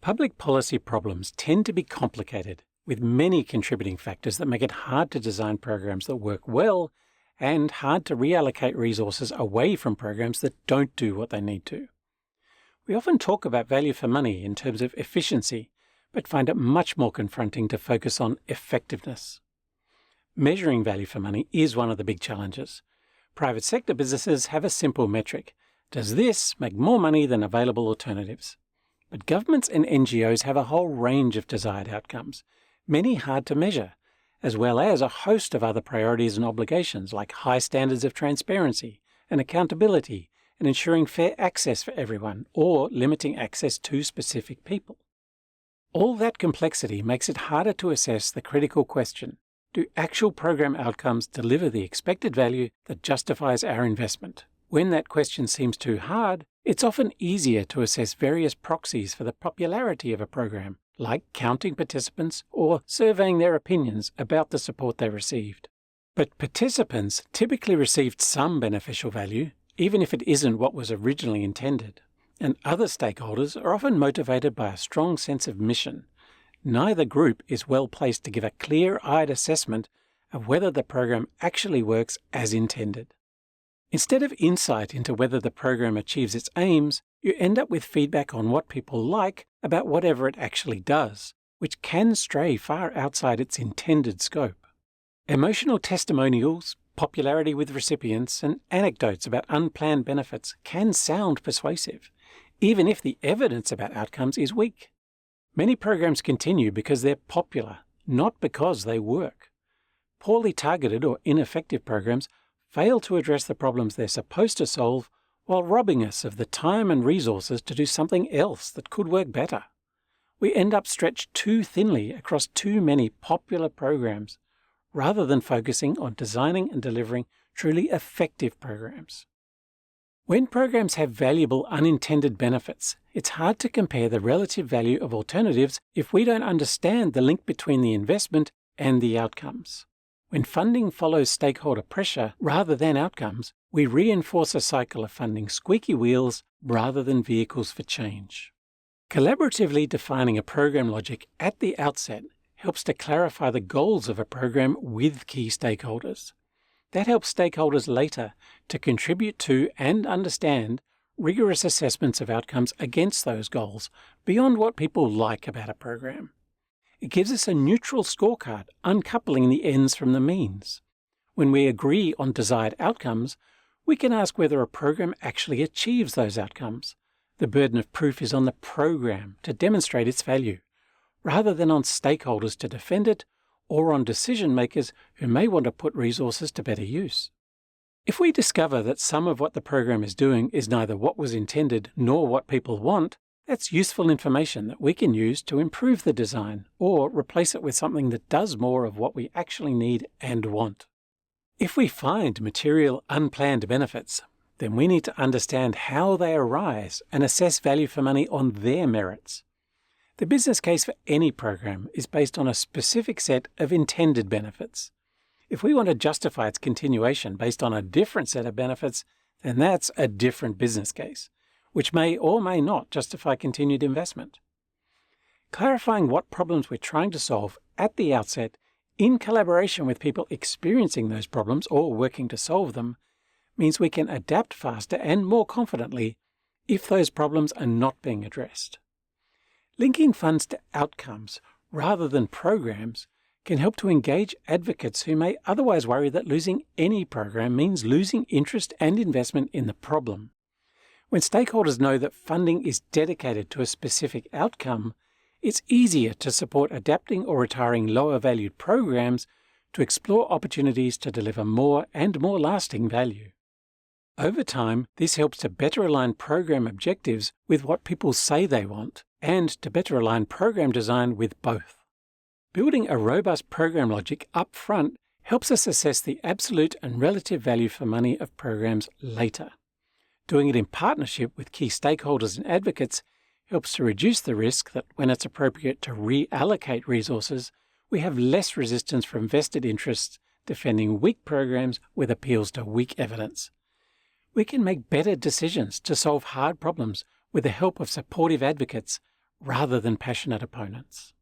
Public policy problems tend to be complicated, with many contributing factors that make it hard to design programs that work well and hard to reallocate resources away from programs that don't do what they need to. We often talk about value for money in terms of efficiency, but find it much more confronting to focus on effectiveness. Measuring value for money is one of the big challenges. Private sector businesses have a simple metric. Does this make more money than available alternatives? But governments and NGOs have a whole range of desired outcomes, many hard to measure, as well as a host of other priorities and obligations like high standards of transparency and accountability and ensuring fair access for everyone or limiting access to specific people. All that complexity makes it harder to assess the critical question: do actual program outcomes deliver the expected value that justifies our investment? When that question seems too hard, it's often easier to assess various proxies for the popularity of a program, like counting participants or surveying their opinions about the support they received. But participants typically received some beneficial value, even if it isn't what was originally intended. And other stakeholders are often motivated by a strong sense of mission. Neither group is well placed to give a clear-eyed assessment of whether the program actually works as intended. Instead of insight into whether the program achieves its aims, you end up with feedback on what people like about whatever it actually does, which can stray far outside its intended scope. Emotional testimonials, popularity with recipients, and anecdotes about unplanned benefits can sound persuasive, even if the evidence about outcomes is weak. Many programs continue because they're popular, not because they work. Poorly targeted or ineffective programs fail to address the problems they're supposed to solve while robbing us of the time and resources to do something else that could work better. We end up stretched too thinly across too many popular programs, rather than focusing on designing and delivering truly effective programs. When programs have valuable unintended benefits, it's hard to compare the relative value of alternatives if we don't understand the link between the investment and the outcomes. When funding follows stakeholder pressure rather than outcomes, we reinforce a cycle of funding squeaky wheels rather than vehicles for change. Collaboratively defining a program logic at the outset helps to clarify the goals of a program with key stakeholders. That helps stakeholders later to contribute to and understand rigorous assessments of outcomes against those goals beyond what people like about a program. It gives us a neutral scorecard, uncoupling the ends from the means. When we agree on desired outcomes, we can ask whether a program actually achieves those outcomes. The burden of proof is on the program to demonstrate its value, rather than on stakeholders to defend it or on decision makers who may want to put resources to better use. If we discover that some of what the program is doing is neither what was intended nor what people want, that's useful information that we can use to improve the design or replace it with something that does more of what we actually need and want. If we find material unplanned benefits, then we need to understand how they arise and assess value for money on their merits. The business case for any program is based on a specific set of intended benefits. If we want to justify its continuation based on a different set of benefits, then that's a different business case, which may or may not justify continued investment. Clarifying what problems we're trying to solve at the outset, in collaboration with people experiencing those problems or working to solve them, means we can adapt faster and more confidently if those problems are not being addressed. Linking funds to outcomes rather than programs can help to engage advocates who may otherwise worry that losing any program means losing interest and investment in the problem. When stakeholders know that funding is dedicated to a specific outcome, it's easier to support adapting or retiring lower-valued programs to explore opportunities to deliver more and more lasting value. Over time, this helps to better align program objectives with what people say they want, and to better align program design with both. Building a robust program logic up front helps us assess the absolute and relative value for money of programs later. Doing it in partnership with key stakeholders and advocates helps to reduce the risk that when it's appropriate to reallocate resources, we have less resistance from vested interests defending weak programs with appeals to weak evidence. We can make better decisions to solve hard problems with the help of supportive advocates rather than passionate opponents.